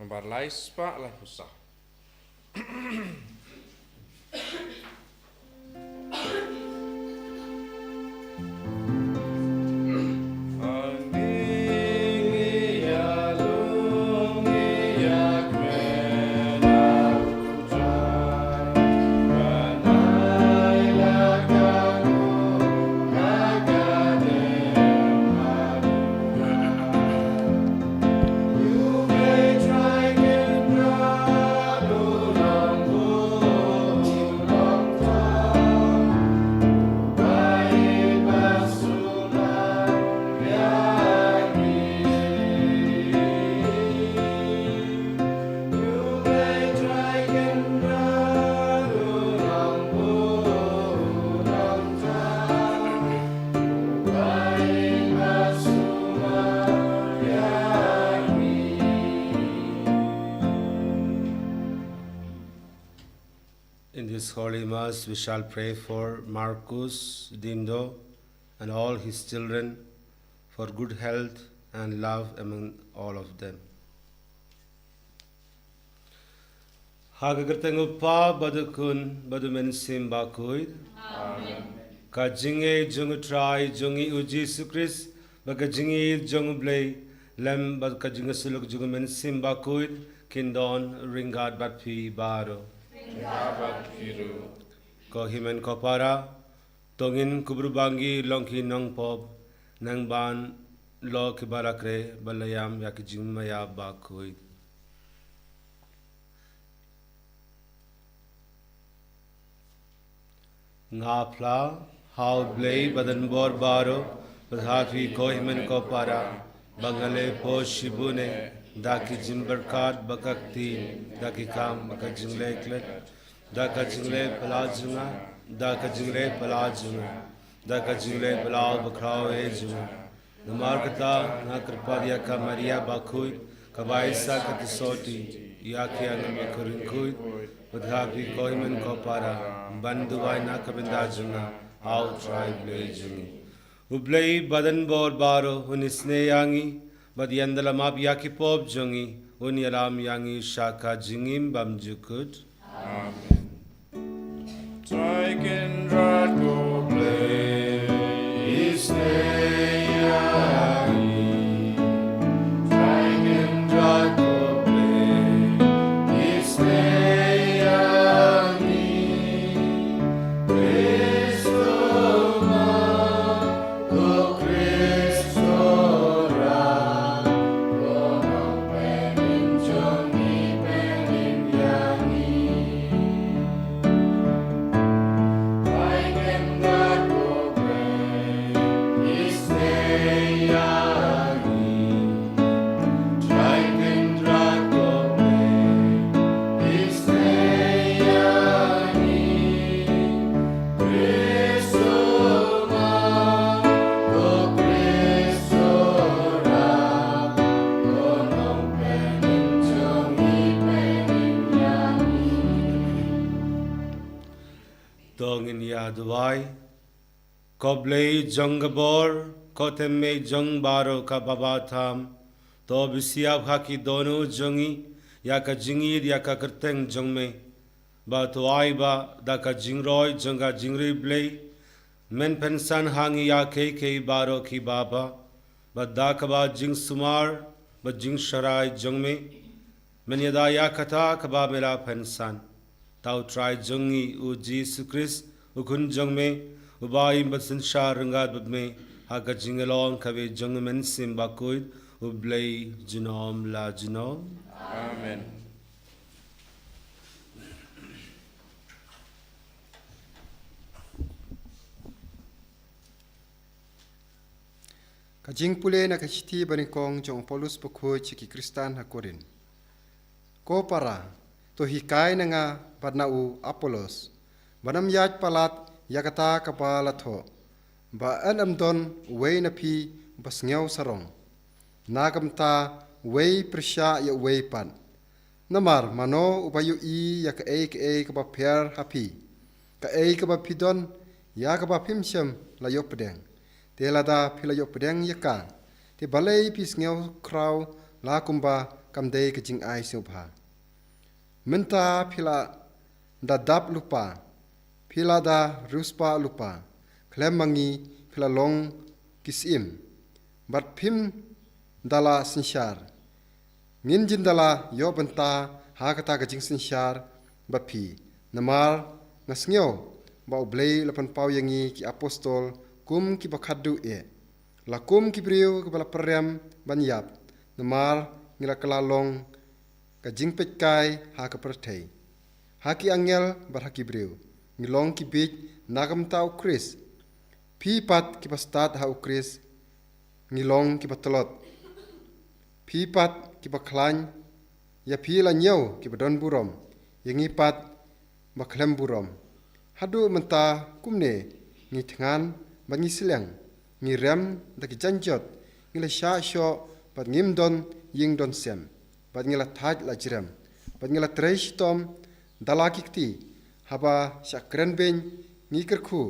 Barlais pa lai husa. In this Holy Mass, we shall pray for Marcus Dindo and all his children for good health and love among all of them. Hagagertengupa badukun badumen simbakuid. Amen. Kajinge jung try jungi uji sukris bagajingi jung blay lem bad kajinga suluk jungumen simbakuid kindon ringad batpi baro. Ko himen ko para tongin kubrubangi longki nong pop nang ban lo kibarakre balayam yak jimaya bakui. Ngapla how blay badan bor baro badhafi ko himen ko para bangale po shibune daki jimbarkat bakakti daki kam bakajingle klet daka jingle palajunga daka jingle palajunga daka jingle palau bakrao ejunga namarkata na kripadia ka maria bakui kabaisa katisoti yaki angam kurinkui badhapi koimen ko para banduwai na kabindajunga au tribe lejungi ublei badan bor baro unisne yangi But yandala map yaki pop jungi unyalam yangi shaka jingim bamjukut. Amen. Triken drago play isneyangi. Triken drago play isneyangi. Christo ma go Christo. Dongin yaduai koblei jongabor kotemme jongbaro ka babatam to bisiab haki dono jongi yaka jingid yaka kerteng jongme ba tuai ba daka jingroi jonga jingri blei men pensan hangi ya ke baro ki baba ba daka ba jing sumar ba jing sharai jongme men yada yakata ka ba mela pensan Tau try jungi u Jesus Christ ukun jung me ubai basin shar rangad badme haka jingalong kawe jung men simbakuid ublay jinom la jinom. Amen. Kajing pule na kachiti banikong jong Paulus pokoi chiki Kristan hakorin. Ko para to hikai na nga padnau Apollos banam yaj palat yakata kapala tho ba anam don wei na pi basngyaw sarong nagam ta wei prisya ya wei pan namar mano upayu I ya ka ba pher hapi ka ba pidon ya ka ba pimsyam la yopdeng te lada phila yopdeng ya ka te balei pisngyaw kraw la kumba kamdei ke jing ai siubha. Menta phila da dap lupa, phila da ruspa lupa, klem mangi phila long kisim, bat phim dala sinshar. Ngin jin dala yo benta ha kata ke jing sinshar bapi, namar ngasngyo ba oblei lapan pau yangi ki apostol kum ki bakhadu e. La kum ki briu ke bala perem banyap, namar ngila kelalong ka jing petkai ha ka perthei. Haki angel bar haki briu, ngilong ki bit nagam tau Kris. Pi pat ki pastat ha Kris, ngilong ki patolot. Pi pat ki baklan, ya pi la nyau ki badon burom, yangi pat baklem burom. Hadu menta kumne ngi tngan ba ngi sileng, ngi rem da ki janjot, ngi la sha sho pat ngim don ying don sem, pat ngi la thaj la jirem, pat ngi la treish tom dala kikti, haba sha kren ben ngi kerku,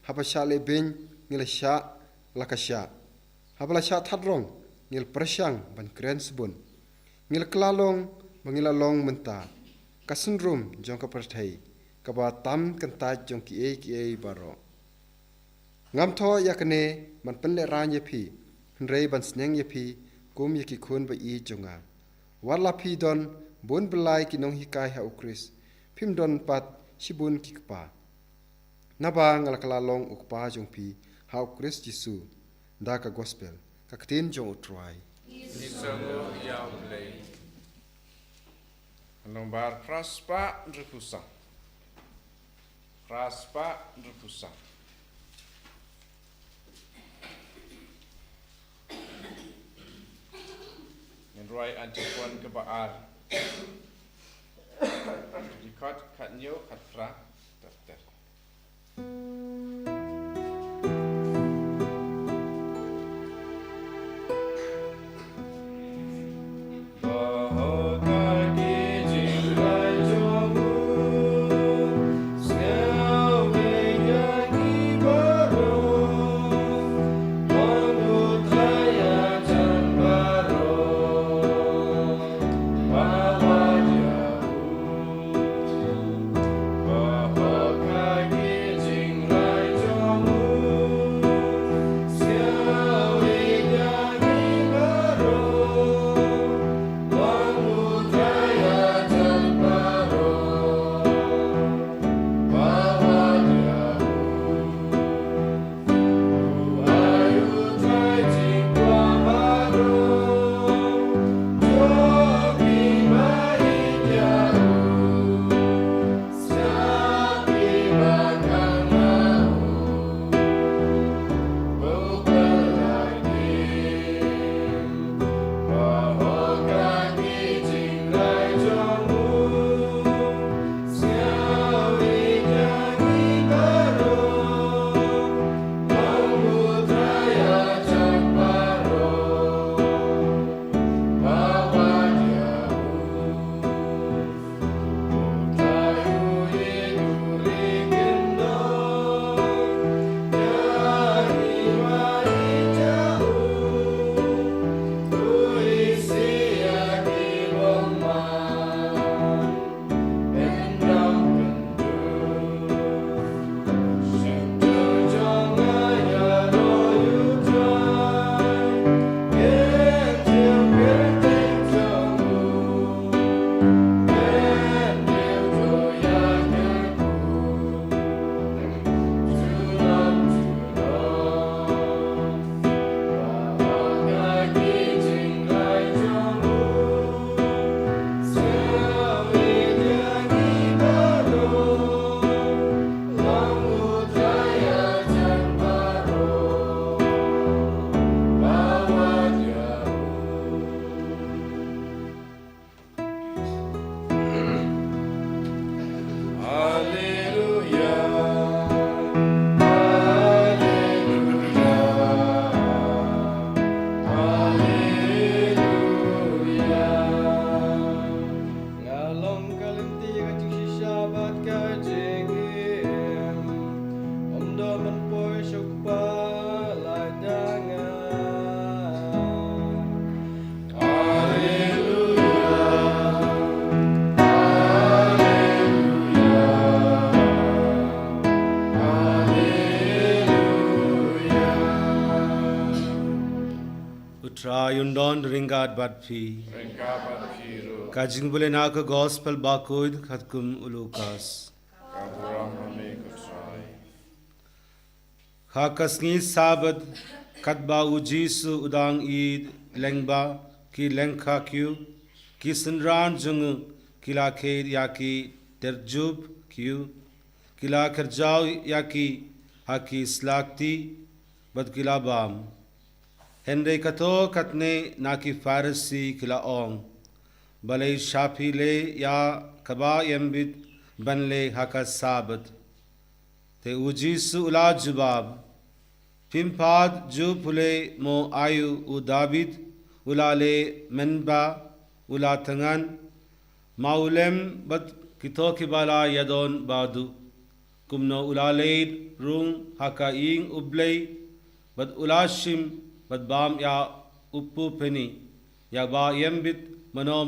haba sha le ben ngi la sha la ka sha, haba la sha thadrong ngi la prashang ban kren subun, ngi la klalong ba ngi la long menta, kasunrum jong ka perthai, kaba tam kentaj jong ki e baro. Ngam tho yakne man penle ran ye phi, hnrei ban sneng ye phi, kum ye ki khun ba i jonga. Wala phi don bun belai ki nong hikai ha ukris, phim don pat shibun ki kpa. Naba ngalakala long ukpa jong phi ha ukris Jisu, da ka gospel, ka ktin jong utruai. Nisango yaulei. Lombar kraspa nrupusa. Kraspa nrupusa. Roy antipuan ke baal. Dikot kat nyo kat fra daftar. Jing undon ringat bat phi. Rengkapat Firu, Kajing bule na ka gospel bakuid khatkum ulukas. Kaburam Hame Kutrai, Hakasngi sabat katba ujisu udang id lengba ki lengkha kyu ki senran jung kila khed yaki terjub kyu kila kerjau yaki haki slakti bad kila bam henre kato katne naki farisi kila ong balai shafi le ya kaba yembit banle haka sabat te ujisu ula jubab Pimpad ju pule mo ayu u David ulale menba ulatangan maulem bad kito kibala yadon badu kumno ulale rung haka ing ublei bad ulashim bad bam ya uppu peni ya ba yembit mano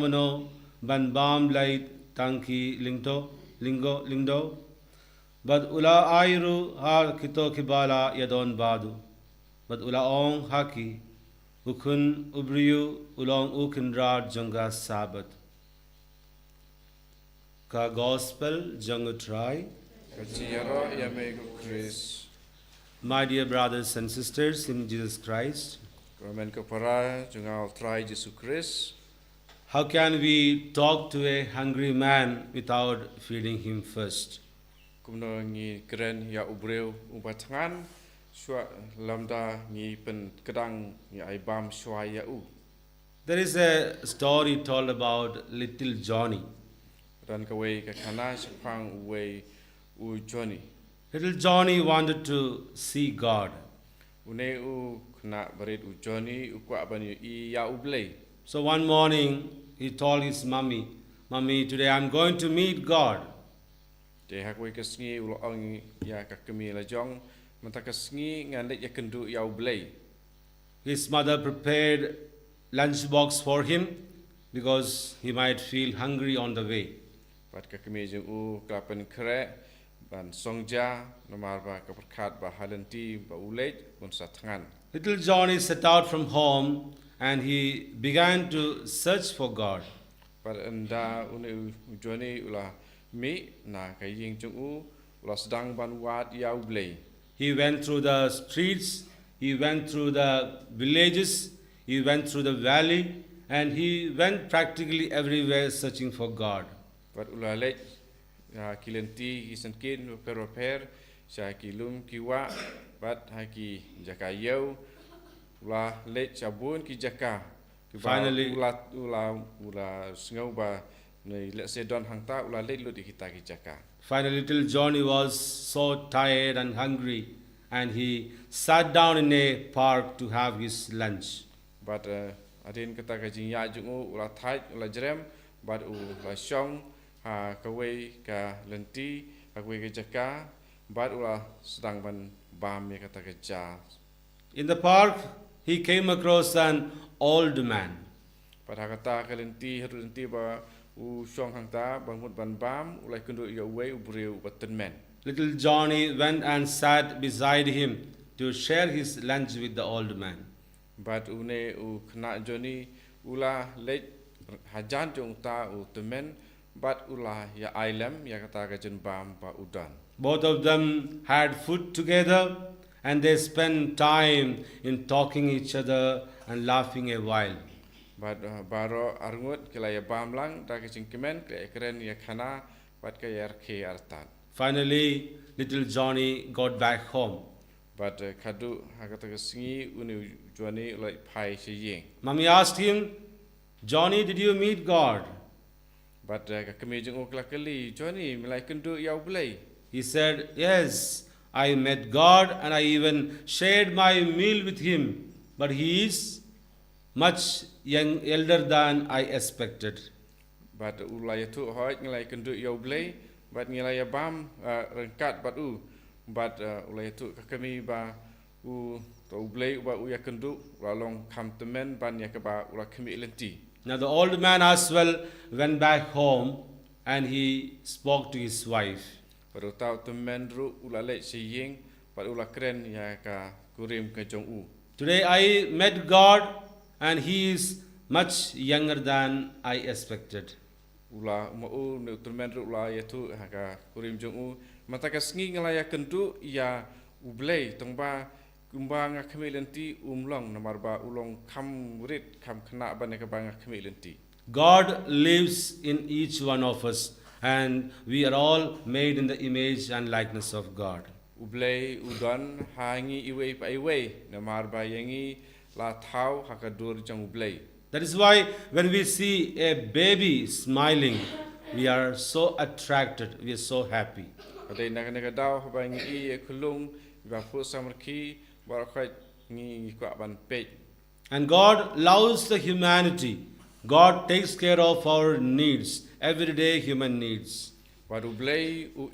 ban bam lait tangki lingdo Bad ula ayru ha kito kibala yadon badu. Bad ula ong haki ukun ubriyu ulong ukindrar janga sabat. Ka gospel jangu try. Kachiyaro Yame Kukris, My dear brothers and sisters in Jesus Christ, Kamen Kapara, Jungal Trai Jesu Kris, how can we talk to a hungry man without feeding him first? Kumno ngi keren ya ubreu ubatangan, Shua Lamda ngi pen kedang ngi aibam shua ya u. There is a story told about little Johnny. Dan kawai kakana sepang uwe u Johnny. Little Johnny wanted to see God. Une u kena berit u Johnny u kwa banyu I ya ublei. So one morning he told his mommy, Mommy, today I'm going to meet God. Te hakwe kasngi ulo ang ya kakami la jong mata kasngi ngandet ya kendu ya ublei. His mother prepared lunchbox for him because he might feel hungry on the way. Pat kakami jeng u klapen kre ban songja nomar ba kaperkat ba halanti ba ulet kun satangan. Little Johnny set out from home and he began to search for God. Pat enda une u Johnny ula mi na kaying jeng u ula sedang ban wat ya ublei. He went through the streets, he went through the villages, he went through the valley, and he went practically everywhere searching for God. Pat ula let kilenti kisenkin per sya kilum kiwa pat haki jakayau ula let sabun ki jaka. Finally- ula sngau ba nei let sedon hangta ula let lut kita ki jaka. Finally, little Johnny was so tired and hungry, and he sat down in a park to have his lunch. But adin kata ka jing ya jung ula thai ula jerem but ula shong ha kawai ka lenti kawai ka jaka but ula sedang ban bam ya kata ka ja. In the park, he came across an old man. Pada kata ka lenti ba u shong hangta bangmut ban bam ula kundu ya uwe ubreu batan men. Little Johnny went and sat beside him to share his lunch with the old man. But une u kena Johnny ula let hajan jong ta u temen but ula ya ailam ya kata ka jen bam ba udan. Both of them had food together and they spent time in talking each other and laughing a while. But baro arngut kila ya bam lang ta ka jen kemen kla keren ya khana but ka yar ke artan. Finally, little Johnny got back home. But kadu hakata ka singi unu Johnny ula pai se yeng. Mommy asked him, Johnny, did you meet God? But ka kemi jeng ukla kali Johnny melai kendu ya ublei. He said, Yes, I met God and I even shared my meal with him, but he is much elder than I expected. But ulai tu hoi ngelai kendu ya ublei, but ngelai ya bam rengkat but but ulai tu kami ba to ublei ba ya kendu long kam temen ban ya ba ula kami lenti. Now the old man as well went back home and he spoke to his wife. Baru tahu temen ru ula le siyeng, but ula keren ya ka kurim ke jong u. Today I met God and he is much younger than I expected. Ula mau ne utrumen ula ya tu haka kurim jong u mata ka sngi ngala ya kentu ya ublei tongba kumba nga khamilenti umlong namarba ulong kham rit kham khna bane ka banga khamilenti. God lives in each one of us, and we are all made in the image and likeness of God. Ublei udon hangi iwe pa iwe namarba yangi la thau haka dur jong ublei. That is why when we see a baby smiling, we are so attracted, we are so happy. Kadai naga daw habangi I kulung ba fu samarki barakai ngi kwa ban pej. And God loves the humanity. God takes care of our needs, everyday human needs. Bad ublei u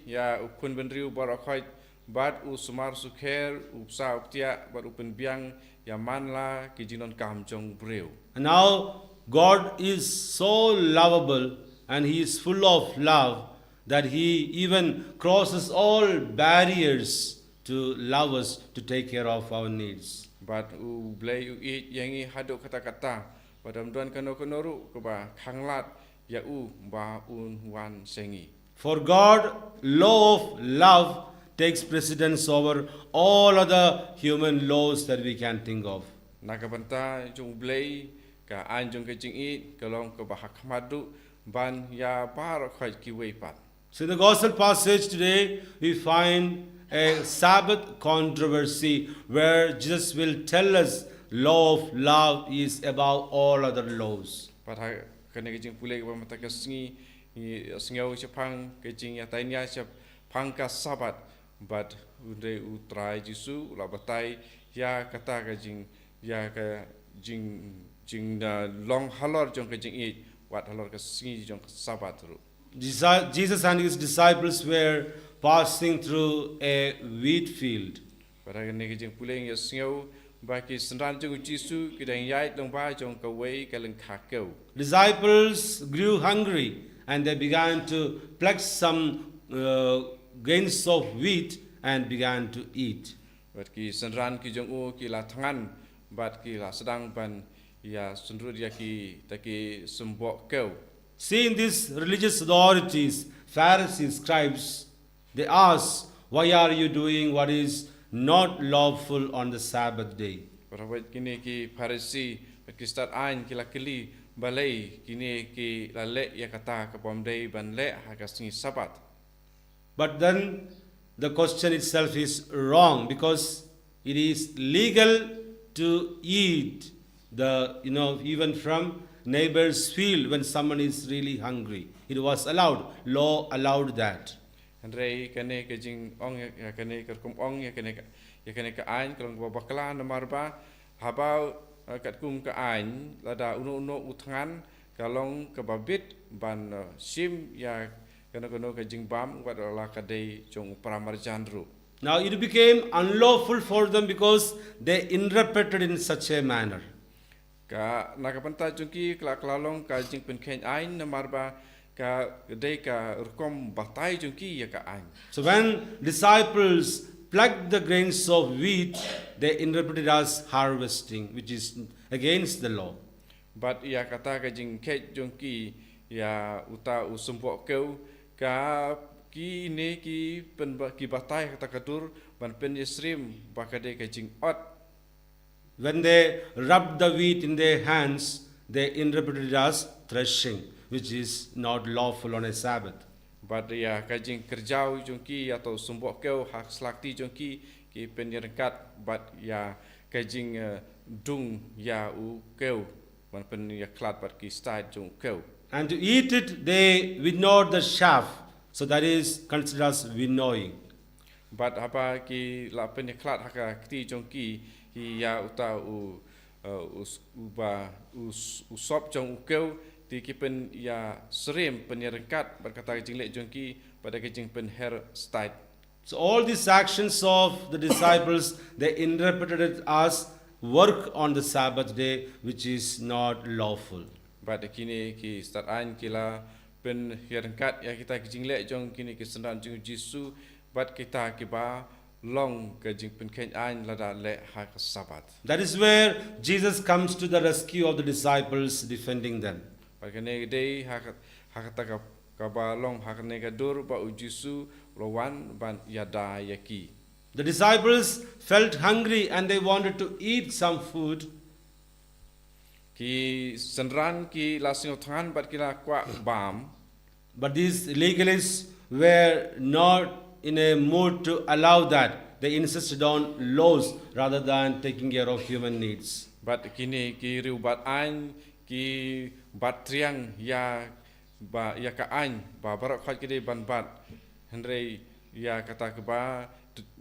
ya ukun benriu barakai bad u sumar sukher u sa uptia bad upen biang ya manla kijinon kam jong breu. And now God is so lovable and He is full of love that He even crosses all barriers to love us, to take care of our needs. But u blay u yangi hado kata-kata padam duan kano-kanoru keba khanglat ya u ba un wan sengi. For God, law of love takes precedence over all other human laws that we can think of. Nakabanta jong blay ka an jong kajing I kalong keba hakmadu ban ya bar khaj ki weipat. So in the gospel passage today, we find a Sabbath controversy where Jesus will tell us law of love is above all other laws. Pada kene kajing pulai keba mata ka singi singau chapang kajing ya tainya chap pangka sabat but unde utrai jisu la batai ya kata kajing ya ka jing long halor jong kajing I wat halor ka singi jong sabat ru. Jesus and his disciples were passing through a wheat field. Pada kene kajing pulai ya singau ba ki sendran jong jisu kidang yai long ba jong ka wei ka leng khakeu. Disciples grew hungry and they began to pluck some grains of wheat and began to eat. Bat ki sendran ki jong u ki la thangan bat ki la sedang ban ya sundrut ya ki taki sembok keu. Seeing these religious authorities, Pharisees, scribes, they asked, "Why are you doing what is not lawful on the Sabbath day?" Parawat kini ki Pharisee bat ki start ain ki la kili balai kini ki la le ya kata ka pomdei ban le ha ka singi sabat. But then the question itself is wrong because it is legal to eat even from neighbor's field when someone is really hungry. It was allowed. Law allowed that. Andrei kene ke jing ong ya kene ke kum ong ya kene ka ain kalong bakla na marba habau kat kum ka ain lada uno utngan kalong ke babit ban sim ya kene ke jing bam wat la ka dei jong pramarjan ru. Now it became unlawful for them because they interpreted in such a manner. Ka nakapanta jungki klalong ka jing pen khen ain na marba ka dei ka rukom batai jungki ya ka ain. So when disciples plucked the grains of wheat, they interpreted as harvesting, which is against the law. But ya kata ka jing khet jungki ya uta usumpok keu ka ki ne ki pen ki batai kata kadur ban pen yesrim bakade ka jing ot. When they rubbed the wheat in their hands, they interpreted it as threshing, which is not lawful on a Sabbath. But ya kajing kerjau jongki atau sumbok keu hak selakti jongki ki penyerkat but ya kajing dung ya u keu ban pen ya klat but ki start jong keu. And to eat it, they winnowed the chaff, so that is considered as winnowing. But apa ki la pen ya klat hak ti jongki ya uta usop jong ukeu ti kipen ya serim penyerkat berkata kajing lek jongki pada kajing pen hair style. So all these actions of the disciples, they interpreted it as work on the Sabbath day, which is not lawful. Pada kini ki start ain kila pen herkat ya kita kajing lek jong kini ki sendan jong Jisu bat kita kiba long ke jing pen ken ain lada le ha ka sabat. That is where Jesus comes to the rescue of the disciples, defending them. Ba ke ne dei ha ka ta ka ba long ha ka ne ka dur ba u Jisu lawan ban yada yaki. The disciples felt hungry and they wanted to eat some food. Ki senran ki lasing thangan bat ki la kwa bam. But these legalists were not in a mood to allow that. They insisted on laws rather than taking care of human needs. Bat kini ki riu bat ain ki bat triang ya ka ain ba barak khat ki de ban bat henrei ya kata ke ba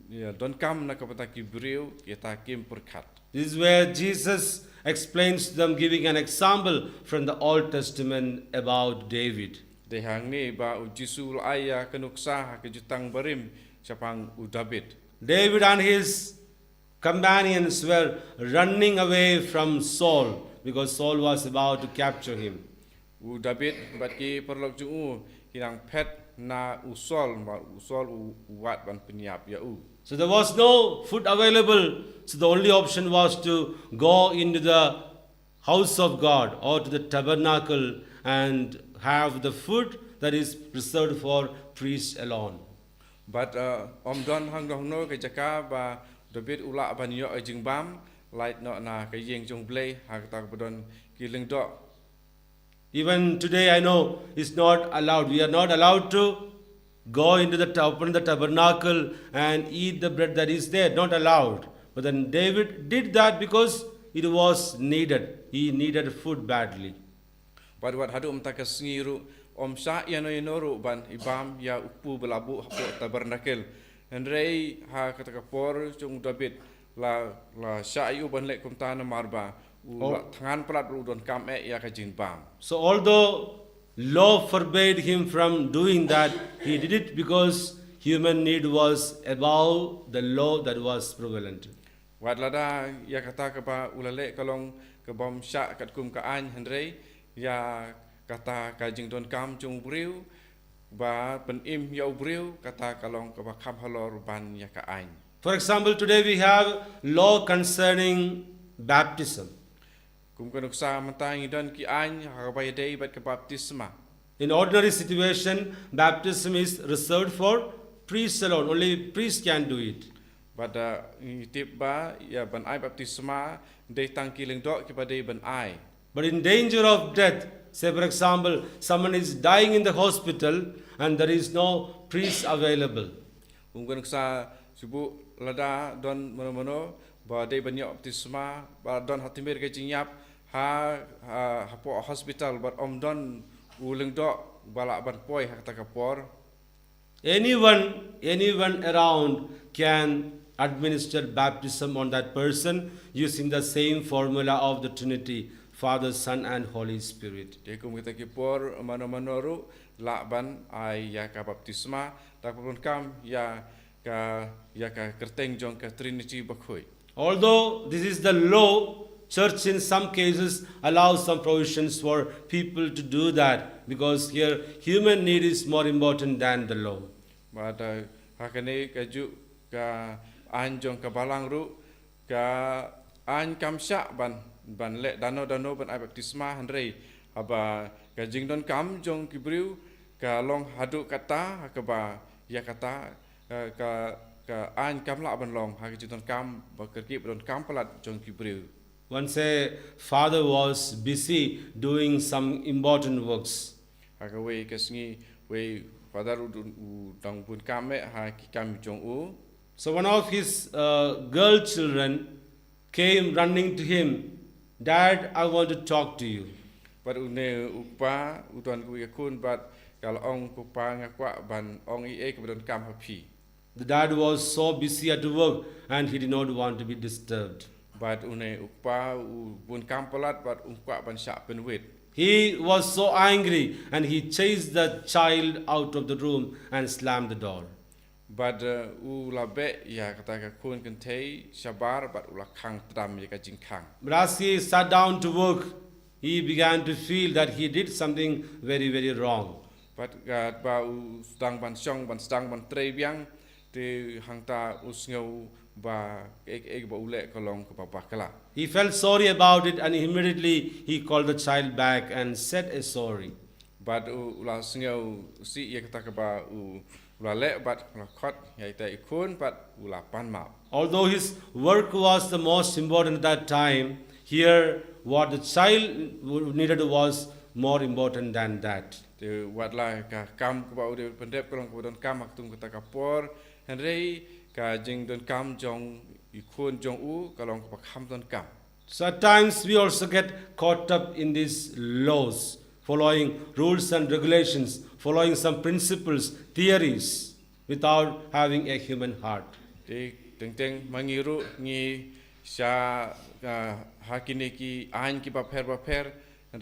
ya don kam na ka pata ki briu ya ta kim perkhat. This is where Jesus explains to them, giving an example from the Old Testament about David. De hang ni ba u Jisu aya kanuksa ha ke jutang barim sapang u David. David and his companions were running away from Saul because Saul was about to capture him. U David bat ki perlok ju u hinang pet na usol ma usol u wat ban penyap ya u. So there was no food available. So the only option was to go into the house of God or to the tabernacle and have the food that is reserved for priests alone. But don hang dong no ke jaka ba David ula ban yo jing bam light no na ke yeng jong blay ha ta bodon ki ling do. Even today I know it's not allowed. We are not allowed to go into open the tabernacle and eat the bread that is there. Not allowed. But then David did that because it was needed. He needed food badly. But what hadu ta ka singiru sa ya no inoru ban ibam ya upu belabu ha tabernakel. Henrei ha kata ka por jong David la sha yu ban le kum ta na marba u thangan plat ru don kam ya ka jing bam. So although law forbade him from doing that, he did it because human need was above the law that was prevalent. Wat lada ya kata ka ba ulale kalong ka bom sha kat kum ka an henrei ya kata ka jing don kam jong briu ba pen im ya briu kata kalong ka ba kham halor ban ya ka an. For example, today we have law concerning baptism. Kum kanuksa matang don ki an ha ba dei bat ka baptisma. In ordinary situation, baptism is reserved for priests alone. Only priests can do it. But tip ba ya ban ai baptisma dei tang ki ling do ki ba dei ban ai. But in danger of death, say for example, someone is dying in the hospital and there is no priest available. Kum kanuksa subu lada don mono ba dei ban yo baptisma ba don hatimir ke jinyap ha po hospital but don uling do balak ban poi ha kata kapor. Anyone around can administer baptism on that person using the same formula of the Trinity, Father, Son and Holy Spirit. De kum kita kipor mano la ban ai ya ka baptisma tak pun kam ya ka kerteng jong ka Trinity bakhoi. Although this is the law, church in some cases allows some provisions for people to do that because here human need is more important than the law. But hakane ka ju ka an jong ka balang ru ka an kam sha ban le dano ban ai baptisma handrei aba ka jing don kam jong kibriu ka long hadu kata ka ba ya kata ka an kam la ban long ha ki don kam ba kerki don kam palat jong kibriu. Once a father was busy doing some important works. Ha ka we ka sngi we father u dang pun kam me ha ki kam jong u. So one of his girl children came running to him, "Dad, I want to talk to you." But une upa uton ku yakun but kal ong ku pa ngakwa ban ong I ke don kam happy. The dad was so busy at work and he did not want to be disturbed. But une upa u bun kam palat but kwa ban sha pen wit. He was so angry and he chased the child out of the room and slammed the door. But u la be ya kata ka kun kan thei shabar but u la khang tram ya ka jing khang. But as he sat down to work, he began to feel that he did something very, very wrong. But ba u stang ban song ban stang ban trei biang te hangta usngau ba ek ba ule kalong ka papakala. He felt sorry about it and immediately he called the child back and said a sorry. But ula sngau si ye kata ka ba ula le but ula khot ya ita ikun but ula pan ma. Although his work was the most important at that time, here what the child needed was more important than that. Te wat la ka kam ka ba ude pendep kalong ka don kam ak tung kata ka por henrei ka jing don kam jong ikun jong u kalong ka kham don kam. So at times we also get caught up in these laws, following rules and regulations, following some principles, theories, without having a human heart. Te teng mangiru ngi sha hakine ki ain ki ba pher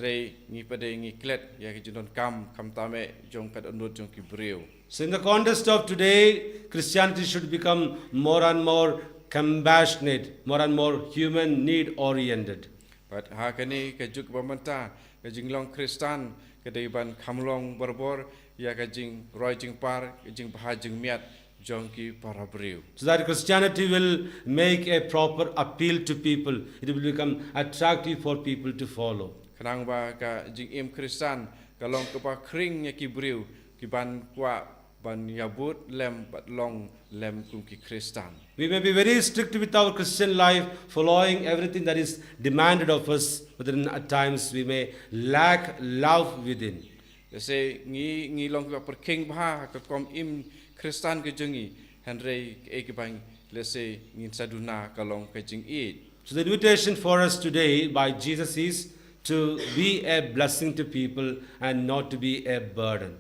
rei ngi pade ngi klet ya ki jindon kam tame jong kat onut jong ki breu. So in the context of today, Christianity should become more and more compassionate, more and more human need oriented. But hakane ka juk ba manta ka jinglong Kristan ka dei ban khamlong borbor ya ka jing roi jing par ka jing bha jing miat jong ki para breu. So that Christianity will make a proper appeal to people. It will become attractive for people to follow. Kanang ba ka jing im Kristan ka long ka ba kring ya ki breu ki ban kwa ban yabut lem but long lem kum ki Kristan. We may be very strict with our Christian life, following everything that is demanded of us, but then at times we may lack love within. Say ngi long ka per king bha ka kom im Kristan ke jengi henrei e ke bang let's say ngin saduna ka long ka jing it. So the invitation for us today by Jesus is to be a blessing to people and not to be a burden.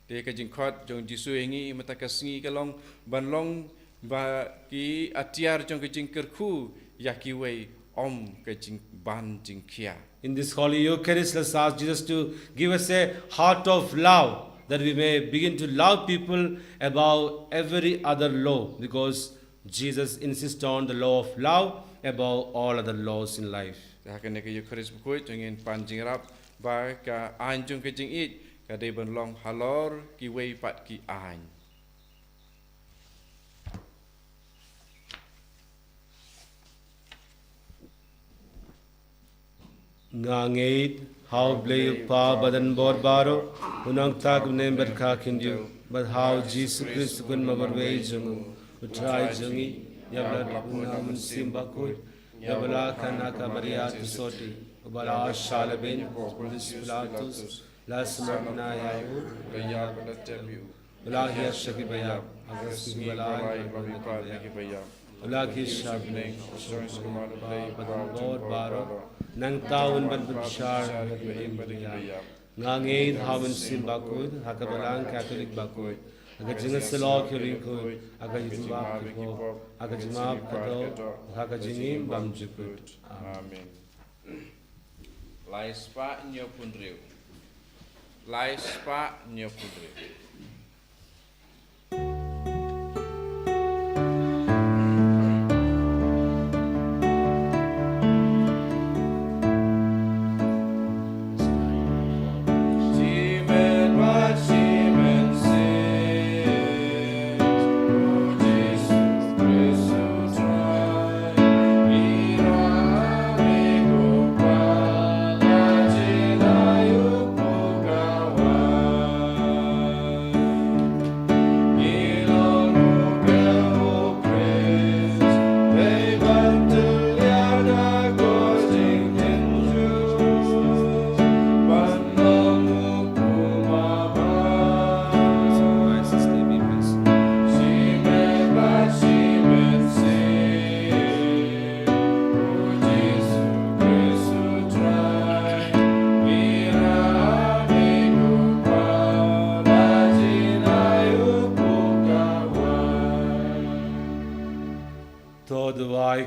Te ka jing khot jong jisu ngi mata ka sngi ka long ban long ba ki atiar jong ka jing kerku ya ki wei om ka jing ban jing khia. In this Holy Eucharist, let's ask Jesus to give us a heart of love, that we may begin to love people above every other law, because Jesus insists on the law of love above all other laws in life. Hakane ka Eucharist bukoi jongin pan jing rap ba ka an jong ka jing it ka dei ban long halor ki wei pat ki an. Ngangait how blay pa badan bor baro unang tag ne berkha kinju, but how Jesus Christ kun mabarway jungu utrai jungi yabla lapuna mun simbakut yabla kana kabaria tusoti ubala shalabin polis pilatus las magna yahu Kaya pada tebiu. bala hiya shaki baya agas bala Babi pa ki baya. bala ki shabne Join skumar play badan bor baro nang taun ban bishar ngangin hamen sim bakud hakabalang Catholic bakud aga jinga selo kiring ko aga juma ko aga juma ko aga jingim bam jukut. Amen. Lai spa nyo punriu. Lai spa nyo punriu.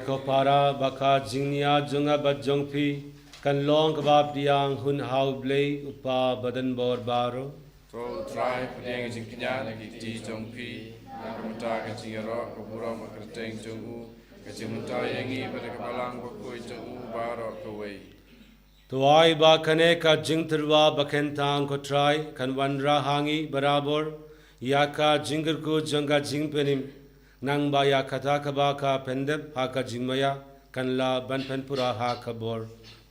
ko para baka jingnia junga bajongpi kan long kabab diang hun hau blay upa badan bor baro. So try pediang jing kenya lagi ti jong pi muta ka jing ro ko buro ma kerteng jong u ka jing muta yangi pada kapalang ko koi jong u baro ko wei. To ai ba kane ka jing terwa bakentang ko try kan wanra hangi barabor ya ka jingar ko janga jing penim nang ba ya kata ka ba ka pendep ha ka jingmaya kan la ban pen pura ha ka bor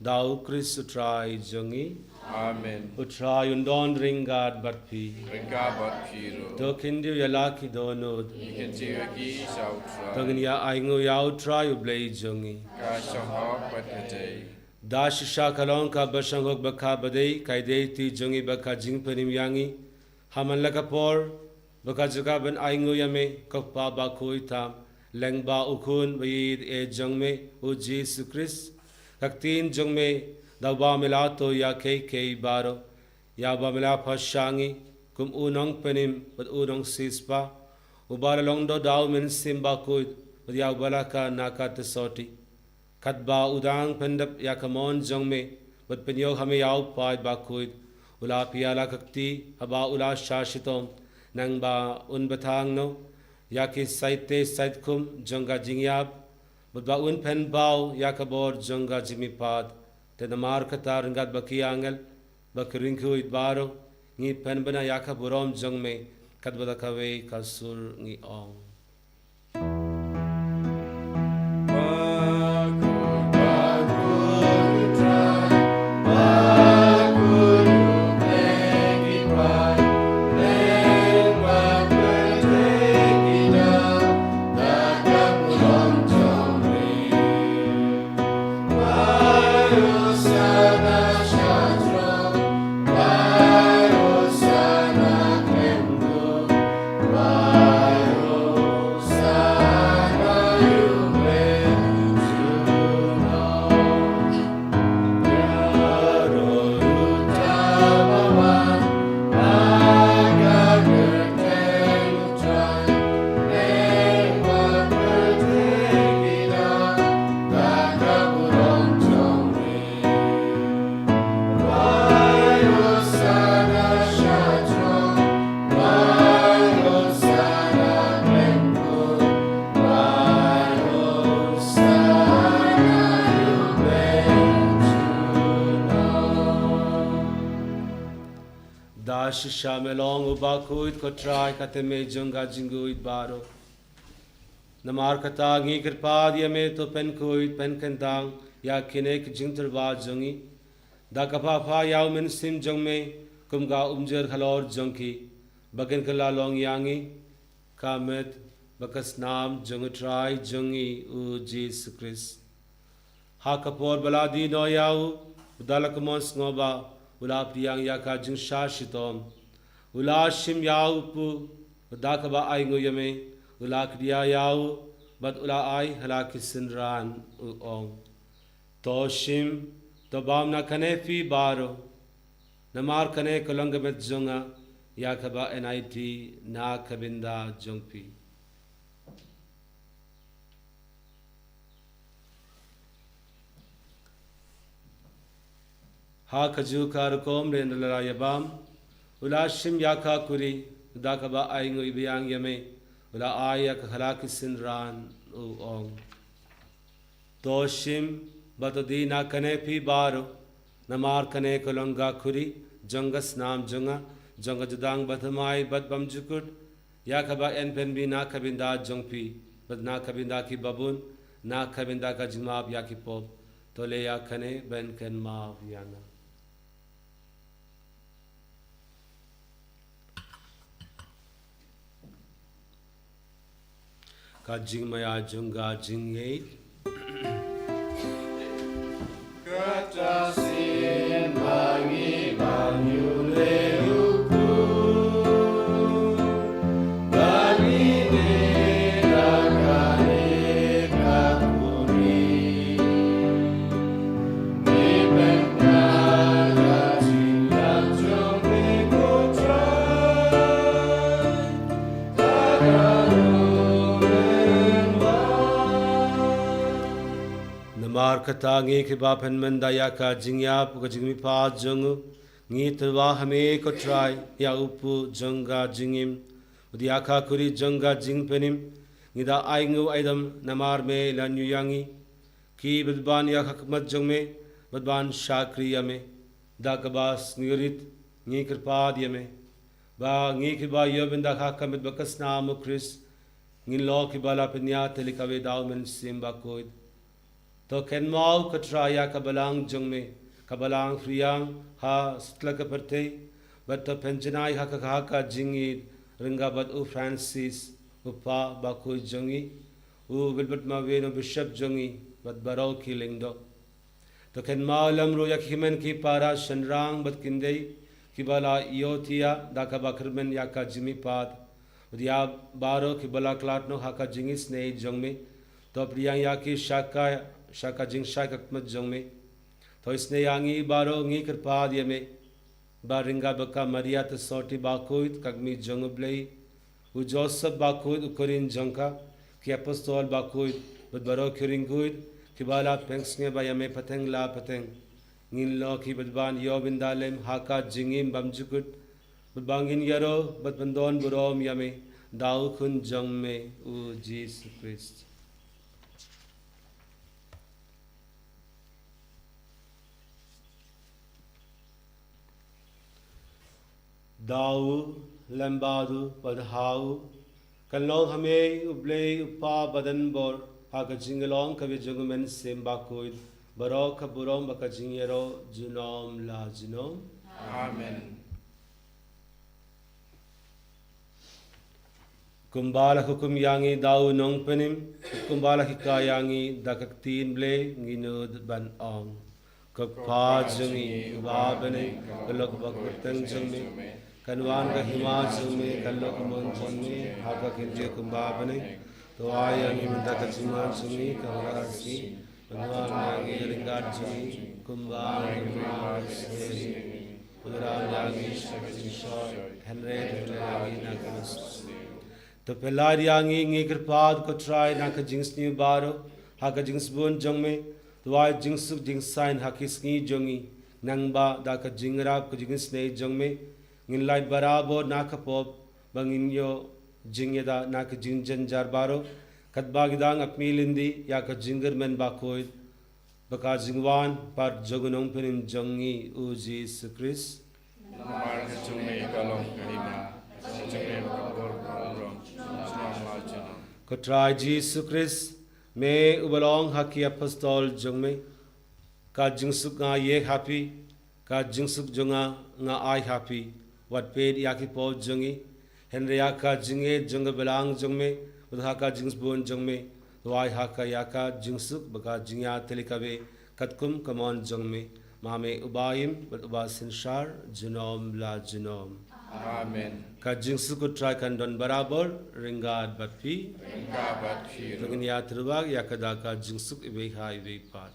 dau Chris utrai jongi Amen. utrai undon ringat bat pi Ringa bat piro. to kindu ya la ki donod Ikan jiwa ki sautra. to ya aingu ya utrai ublei jongi Ka shahok bat kate. dash sha kalon ka bashangok bakha badei kaidei ti jongi bakha jingpenim yangi haman la ka por baka juga ben aingu yame kappa ba khoi tham lengba ukun bayid e jongme u Jesus Christ kaktin jongme dawa milato ya ke baro ya ba mila phashangi kum unong penim but unong sispa ubara longdo daw min simba koi ya balaka nakat soti katba udang pendap ya kamon jongme but penyo hame yaw pai ba koi ula piala kakti haba ula shashitom nang ba un batang no yaki saite saitkum jonga jingyab but ba un pen baw yakabor jonga jimipad te namar katar ngat baki angel bakringku itbaro ngi pen bana yakaburom jongme katbada kawe kasur ngi ong shamelong ubakuit ko try kateme jonga jinguit baro namar kata ngi kirpad yame to pen kuit pen kentang ya kinek jingter ba jongi da kapa pha yaw min sim jongme kumga umjer khalor jongki bagen kala long yangi kamet bakas nam jong try jongi u Jesus Christ ha kapor baladi no yaw dalak mons ngoba ula priang ya ka jing shashitom ula shim yaw pu dakaba ai ngoyame ula kriya yaw but ula ai halaki sinran u ong to shim to bam na kane fi baro namar kane kolong met jonga ya kaba NIT na kabinda jongpi ha kaju karakom rendala yabam ula shim yaka kuri dakaba aingo ibyang yame ula ayak halaki sinran u ong to shim batodi na kane pi baro namar kane kolonga kuri jongas nam jonga jonga judang bathamai bat bamjukut yakaba enpen bi na kabinda jongpi bat na kabinda ki babun na kabinda ka jimab yaki pop tole ya kane ben ken ma yana ka jingmaya jonga jingye kata sin bangi banyu leuku bali ne rakane kakuri ne benga jinga jombe kotra namar kata ngi ke ba pen menda ya ka jingya pu ka jingmi pa jong ngi twa hame ko try ya upu jonga jingim udia ka kuri jonga jing penim ngi da aingu aidam namar me lanyu yangi ki bidban ya hakmat jong me bidban shakri yame da ka bas nirit ngi kirpa yame ba ngi ke ba yobinda ka kamit bakas namu Chris ngin lo ki bala penya telikawe daw men simba koid to ken mau katraya kabalang jongme kabalang friang ha stla ka perte but to penjanai ha ka jingi ringabat u Francis upa ba koi jongi u bilbat ma we no bishop jongi but barau ki lingdo to ken mau lamro yak himen ki para shanrang bat kindei ki bala iotia da ka bakrmen yaka jimi pad dia baro ki bala klat no haka jingis nei jongme to priyang yaki shaka jing shaka mat jongme to isne yangi baro ngi kirpa diame baringa baka maria to soti bakoit kagmi jongoblei u joseph bakoit ukorin jongka ki apostol bakoit but baro kiringuit ki bala pengsne bayame pateng la pateng ngin lo ki badban yobindalem haka jingim bamjukut bangin yaro bat bandon burom yame dau kun jongme u Jesus Christ dau lambadu badhau kalong hame uble upa badan bor haka jingalong kabe jongumen semba koid barok burom baka jingero junom la junom Amen. Kumbala hukum yangi dau nong penim kumbala hika yangi dakaktin ble nginud ban ong kakpa jungi uba bane kalok bakutang jungi kanwan ka hima jungi kalok mon jungi haka kinje kumba bane to ayangi dakaktima jungi kamarasi kanwan yangi ringat jungi kumba yangi Udaram yangi shakishor Henry yangi nakamas to pelar yangi ngi kirpad ko try na ka jings ni baro ha ka jings bun jong me to ai jings su jings sign ha ki sngi jongi nang ba da ka jingra ko jings nei jong me ngin lai barabo na ka pop bangin yo jingeda na ka jing jan jar baro kat ba gidang apmilindi ya ka jinger men ba koi baka jingwan par jogunong penim jongi u Jesus Christ Namar ka chume kalong kahima. Chume bakor kalong. Junom la junom. ko try Jesus Christ me ubalong haki apostol jongme ka jingsuk nga ye happy ka jingsuk jonga nga ai happy what paid yaki po jongi henry yaka jinge jonga belang jongme udha ka jings bon jongme wai haka yaka jingsuk baka jingya telikabe katkum kamon jongme mame ubayim but ubasin shar junom la junom Amen. ka jingsuk ko try kan don barabor ringad batpi Ringa bat khiru. Lagin ya terwag ya kadaka jingsuk ibe ha ibe pat.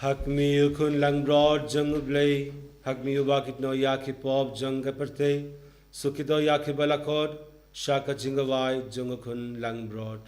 Hak mi ukun lang broad jung blay, hak mi ubakit no yaki pop jung kaperte, sukito yaki balakod, shaka jingawai jung ukun lang broad.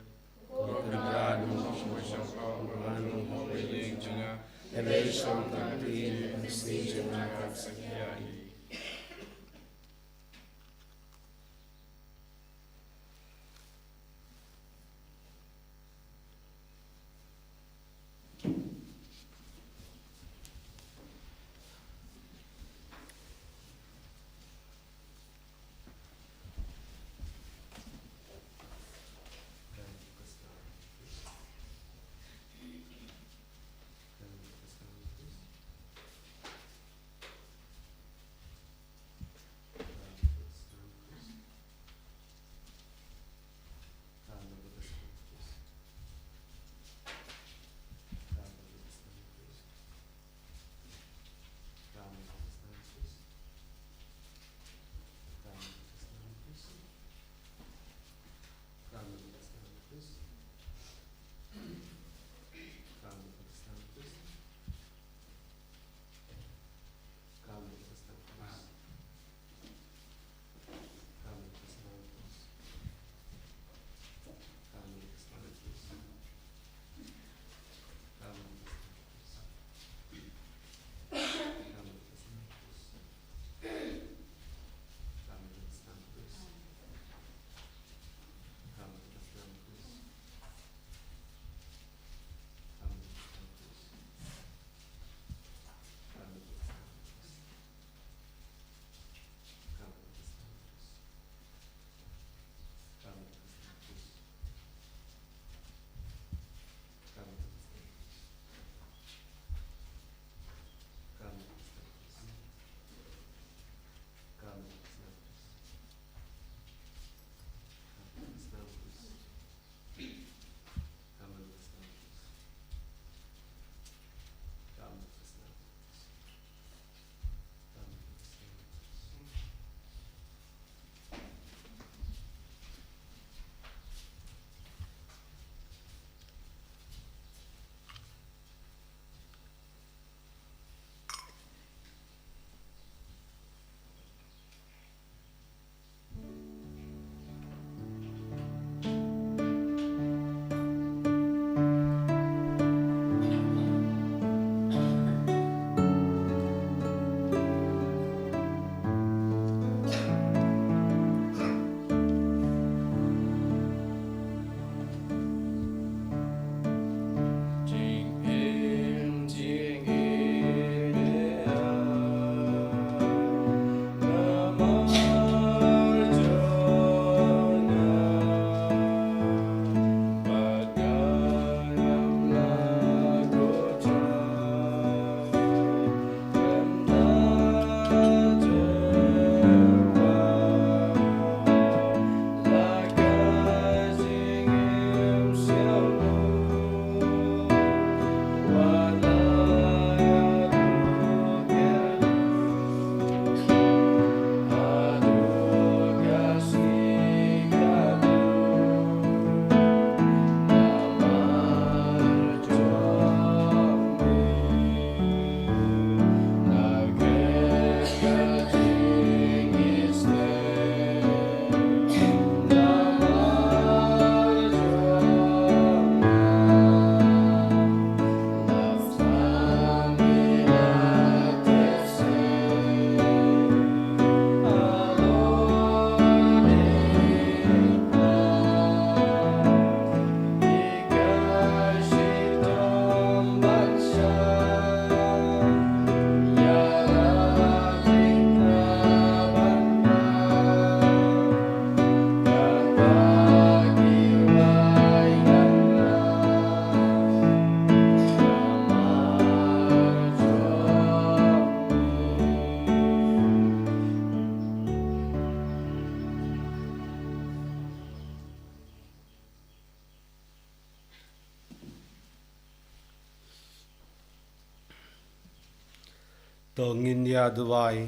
Tongin ya duwai.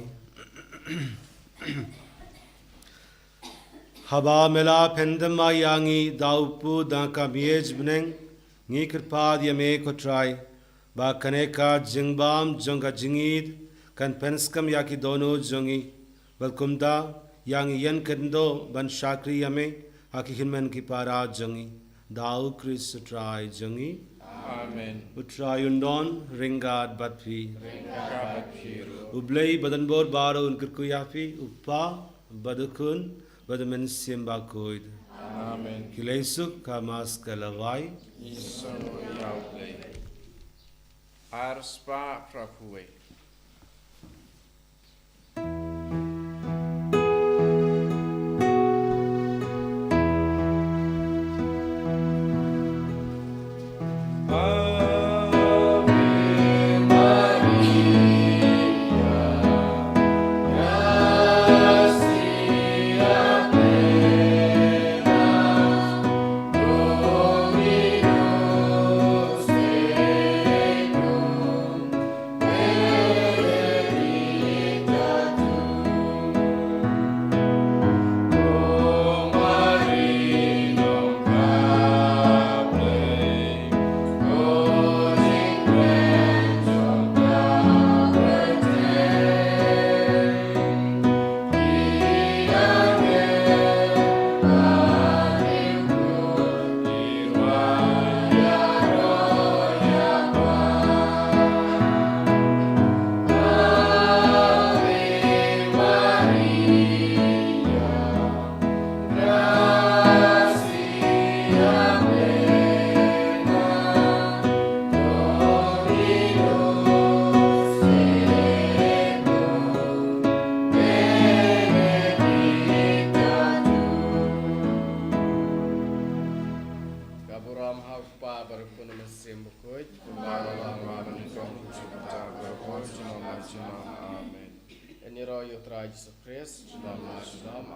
Haba mela pendama yangi daupu danka miej bneng ngi kirpad yame kotrai ba kaneka jingbam jonga jingid kan penskam yaki dono jongi balkumda yangi yan kendo ban shakri yame haki hinmen ki para jongi dau kris trai jongi Amen. utrai undon ringad batpi Kabat Piru. ublei badan bor baro unkir kuyafi uppa badukun badamen simba koid Amen. kileisuk kamas kalawai Iso Yauble. Arspa Prapue. Gaburam haupa barukun mesim bukut. Amen. Eniro yutra Jesus Christ. Shalom.